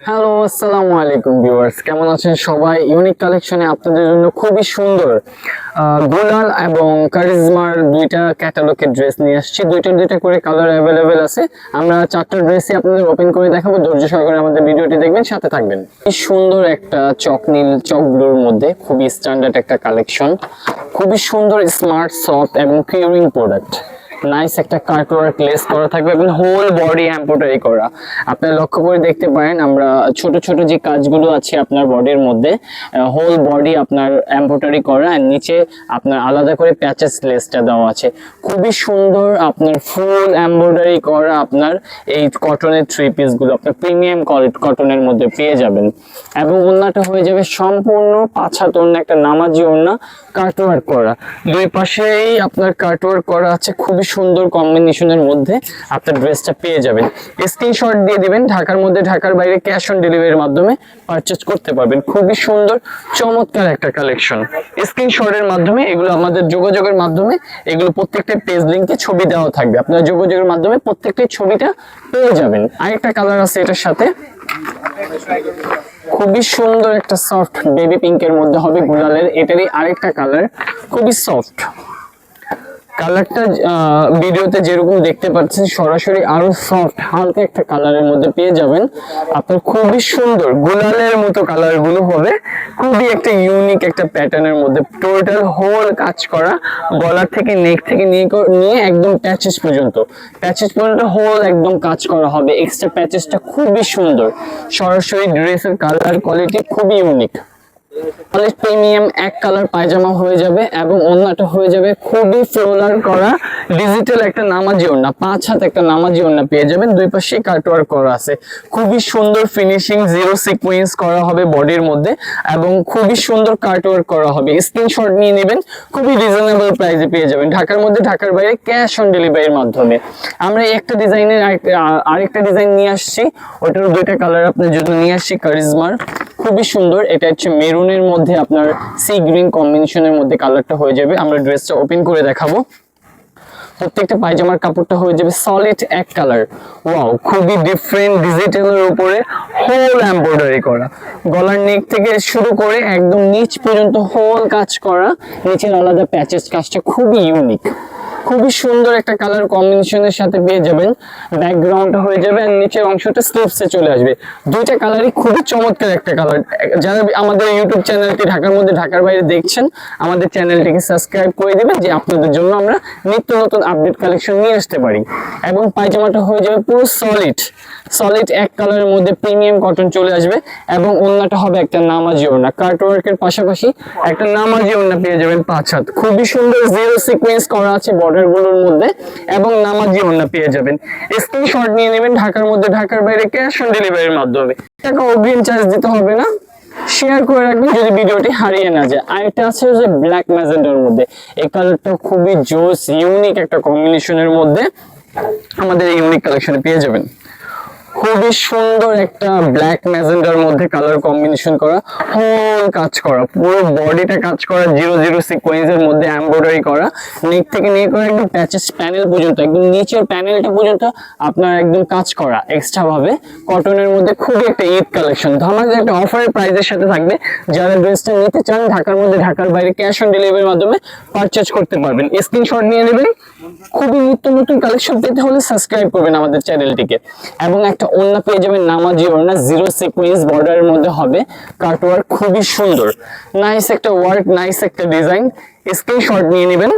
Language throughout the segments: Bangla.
হ্যালো, আসসালামু আলাইকুম ভিউয়ার্স, কেমন আছেন সবাই? ইউনিক কালেকশনে আপনাদের জন্য খুবই সুন্দর গুলাল এবং কারিজমার দুইটা ক্যাটালগের ড্রেস নিয়ে আসছি। দুইটা করে কালার অ্যাভেলেবেল আছে। আমরা চারটা ড্রেসই আপনাদের ওপেন করে দেখাবো। ধৈর্য সহকারে আমাদের ভিডিওটি দেখবেন, সাথে থাকবেন। খুবই সুন্দর একটা চকনীল চক ব্লুর মধ্যে খুবই স্ট্যান্ডার্ড একটা কালেকশন, খুবই সুন্দর স্মার্ট সফট এবং কিউরিং প্রোডাক্ট। নাইস একটা কাটওয়ার্ক লেস করা থাকবে এবং হোল বডি এমব্রয়ডারি করা। আপনারা লক্ষ্য করে দেখতে পারেন, আমরা ছোট ছোট যে কাজগুলো আছে আপনার বডির মধ্যে, হোল বডি আপনার এমব্রয়ডারি করা, আর নিচে আপনার আলাদা করে প্যাচেস লেসটা দেওয়া আছে। খুবই সুন্দর আপনার ফুল এমব্রয়ডারি করা আপনার এই কটনের থ্রি পিসগুলো আপনার প্রিমিয়াম কোয়ালিটি কটনের মধ্যে পেয়ে যাবেন। এবং ওড়নাটা হয়ে যাবে সম্পূর্ণ 5 হাত ওড়না, একটা নামাজি ওড়না, কাটওয়ার্ক করা। দুই পাশেই আপনার কাটওয়ার্ক করা আছে। খুবই সুন্দর কম্বিনেশনের মধ্যে আপনার ড্রেসটা পেয়ে যাবেন। স্ক্রিনশট দিয়ে দিবেন, ঢাকার মধ্যে ঢাকার বাইরে ক্যাশ অন ডেলিভারির মাধ্যমে পারচেজ করতে পারবেন। খুবই সুন্দর চমৎকার একটা কালেকশন। স্ক্রিনশটের মাধ্যমে এগুলো আমাদের যোগাযোগের মাধ্যমে এগুলো প্রত্যেকটা পেজ লিংকে ছবি দেওয়া থাকবে। আপনারা যোগাযোগের মাধ্যমে প্রত্যেকটা ছবিটা পেয়ে যাবেন। আরেকটা কালার আছে এটার সাথে, খুবই সুন্দর একটা সফট বেবি পিঙ্কের মধ্যে হবে গুলালের। এটারই আরেকটা কালার, খুবই সফট কালারটা। ভিডিওতে যেরকম দেখতে পাচ্ছেন সরাসরি আরো সফট হালকা একটা কালারের মধ্যে পেয়ে যাবেন। আপনার খুবই সুন্দর গুলালের মতো কালার গুলো হবে, খুবই একটা ইউনিক একটা প্যাটার্নের মধ্যে। টোটাল হোল কাজ করা, গলার থেকে নেক থেকে নিয়ে একদম প্যাচেস পর্যন্ত হোল একদম কাজ করা হবে। এক্সট্রা প্যাচেসটা খুবই সুন্দর। সরাসরি ড্রেসের কালার কোয়ালিটি খুবই ইউনিক। প্রিমিয়াম এক কালার পায়জামা হয়ে যাবে এবং ওড়নাটা হয়ে যাবে খুবই ফ্লোরাল করা ডিজিটাল একটা নামাজি ওড়না। 5 হাত একটা নামাজি ওড়না পেয়ে যাবেন। দুই পাশে কাটওয়ার্ক করা আছে। খুবই সুন্দর ফিনিশিং, জিরো সিকোয়েন্স করা হবে বডির মধ্যে এবং খুবই সুন্দর কাটওয়ার্ক করা হবে। স্ক্রিনশট নিয়ে নেবেন, খুবই রিজনেবল প্রাইসে পেয়ে যাবেন। ঢাকার মধ্যে ঢাকার বাইরে ক্যাশ অন ডেলিভারির মাধ্যমে। আমরা একটা ডিজাইনের আরেকটা ডিজাইন নিয়ে আসছি, ওটারও দুইটা কালার আপনার জন্য নিয়ে আসছি কারিজমার। খুবই সুন্দর, এটা হচ্ছে মেরুনের মধ্যে আপনার সি গ্রিন কম্বিনেশনের মধ্যে কালারটা হয়ে যাবে। আমরা ড্রেসটা ওপেন করে দেখাবো। প্রত্যেকটা পায়জামার কাপড়টা হয়ে যাবে সলিড এক কালার। ওয়াও, খুবই ডিফারেন্ট ডিজিটালের উপরে হোল এমব্রয়ডারি করা। গলার নেক থেকে শুরু করে একদম নিচ পর্যন্ত হোল কাজ করা, নিচের আলাদা প্যাচেস কাজটা খুবই ইউনিক। খুবই সুন্দর একটা কালার কম্বিনেশনের সাথে পেয়ে যাবেন। ব্যাকগ্রাউন্ডটা হয়ে যাবে আর নিচের অংশটা স্লিপসে চলে আসবে। দুইটা কালারই খুবই চমৎকার একটা কালার। যারা আমাদের ইউটিউব চ্যানেলটি ঢাকার মধ্যে ঢাকার বাইরে দেখছেন, আমাদের চ্যানেলটিকে সাবস্ক্রাইব করে দিবেন, যে আপনাদের জন্য আমরা নিত্য নতুন আপডেট কালেকশন নিয়ে আসতে পারি। এবং পায়জামাটা হয়ে যাবে পুরো সলিড এক কালারের মধ্যে প্রিমিয়াম কটন চলে আসবে এবং ওড়নাটা হবে একটা নামাজি ওড়না। কাটওয়ার্কের পাশাপাশি একটা নামাজি ওড়না পেয়ে যাবেন 5 হাত। খুবই সুন্দর জিরো সিকোয়েন্স করা আছে বর্ডার গুলোর মধ্যে এবং নামাজি ওড়না পেয়ে যাবেন। স্ক্রিনশট নিয়ে নেবেন, ঢাকার মধ্যে ঢাকার বাইরে ক্যাশ অন ডেলিভারির মাধ্যমে। টাকা অগ্রিম চার্জ দিতে হবে না। শেয়ার করে রাখবেন যদি ভিডিওটি হারিয়ে না যায়। আর এটা আছে যে ব্ল্যাক ম্যাজেন্ডার মধ্যে, এই কালারটা খুবই জোস ইউনিক একটা কম্বিনেশনের মধ্যে আমাদের এই ইউনিক কালেকশনে পেয়ে যাবেন। খুবই সুন্দর একটা ব্ল্যাক ম্যাজেন্ডার মধ্যে কালার কম্বিনেশন করা, হোল কাজ করা, পুরো বডিটা কাজ করা, জিরো সিকোয়েন্সের মধ্যে এমব্রয়ডারি করা, নেক থেকে নিয়ে করে একদম প্যাচেস প্যানেল পর্যন্ত, একদম নিচের প্যানেলটা পর্যন্ত আপনার একদম কাজ করা এক্সট্রা ভাবে কটনের মধ্যে। খুবই একটা ঈদ কালেকশন, ধামাকা একটা অফারের প্রাইসের সাথে থাকবে। যারা ড্রেসটা নিতে চান ঢাকার মধ্যে ঢাকার বাইরে ক্যাশ অন ডেলিভারির মাধ্যমে পারচেজ করতে পারবেন। স্ক্রিনশট নিয়ে নেবেন। খুবই নিত্য নতুন কালেকশন পেতে হলে সাবস্ক্রাইব করবেন আমাদের চ্যানেলটিকে। এবং একটা ওড়না পেয়ে যাবেন নামাজি ওড়না, জিরো সিকোয়েন্স বর্ডারের মধ্যে হবে, কাটওয়ার্ক খুবই সুন্দর, নাইস একটা ওয়ার্ক, নাইস একটা ডিজাইন। স্ক্রিনশট নিয়ে নেবেন।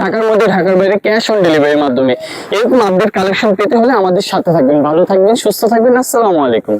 ঢাকার মধ্যে ঢাকার বাইরে ক্যাশ অন ডেলিভারির মাধ্যমে। এরকম আপডেট কালেকশন পেতে হলে আমাদের সাথে থাকবেন। ভালো থাকবেন, সুস্থ থাকবেন। আসসালামু আলাইকুম।